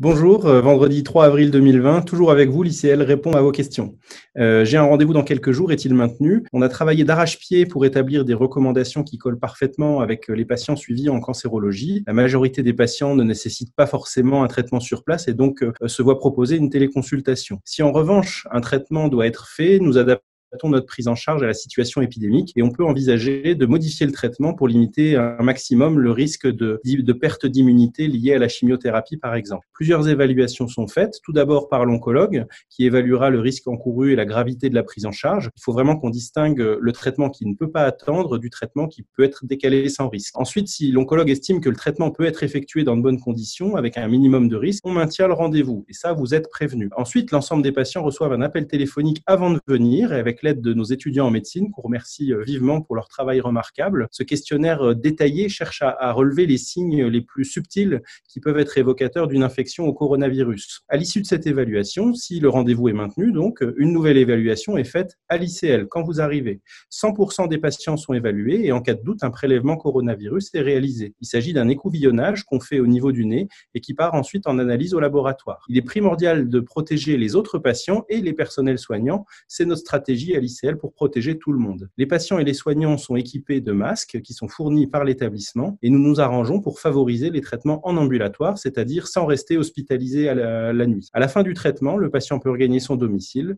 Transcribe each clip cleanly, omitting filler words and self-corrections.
Bonjour, vendredi 3 avril 2020, toujours avec vous, l'ICL répond à vos questions. J'ai un rendez-vous dans quelques jours, est-il maintenu? On a travaillé d'arrache-pied pour établir des recommandations qui collent parfaitement avec les patients suivis en cancérologie. La majorité des patients ne nécessitent pas forcément un traitement sur place et donc se voient proposer une téléconsultation. Si en revanche, un traitement doit être fait, nous adaptons notre prise en charge à la situation épidémique et on peut envisager de modifier le traitement pour limiter un maximum le risque de perte d'immunité liée à la chimiothérapie, par exemple. Plusieurs évaluations sont faites, tout d'abord par l'oncologue qui évaluera le risque encouru et la gravité de la prise en charge. Il faut vraiment qu'on distingue le traitement qui ne peut pas attendre du traitement qui peut être décalé sans risque. Ensuite, si l'oncologue estime que le traitement peut être effectué dans de bonnes conditions, avec un minimum de risque, on maintient le rendez-vous et ça, vous êtes prévenu. Ensuite, l'ensemble des patients reçoivent un appel téléphonique avant de venir et avec l'aide de nos étudiants en médecine, qu'on remercie vivement pour leur travail remarquable. Ce questionnaire détaillé cherche à relever les signes les plus subtils qui peuvent être évocateurs d'une infection au coronavirus. À l'issue de cette évaluation, si le rendez-vous est maintenu, donc, une nouvelle évaluation est faite à l'ICL quand vous arrivez. 100% des patients sont évalués et en cas de doute, un prélèvement coronavirus est réalisé. Il s'agit d'un écouvillonnage qu'on fait au niveau du nez et qui part ensuite en analyse au laboratoire. Il est primordial de protéger les autres patients et les personnels soignants. C'est notre stratégie à l'ICL pour protéger tout le monde. Les patients et les soignants sont équipés de masques qui sont fournis par l'établissement et nous nous arrangeons pour favoriser les traitements en ambulatoire, c'est-à-dire sans rester hospitalisé à la nuit. À la fin du traitement, le patient peut regagner son domicile.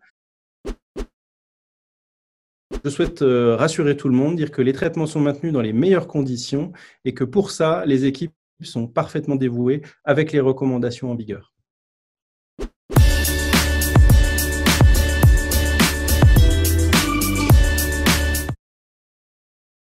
Je souhaite rassurer tout le monde, dire que les traitements sont maintenus dans les meilleures conditions et que pour ça, les équipes sont parfaitement dévouées avec les recommandations en vigueur.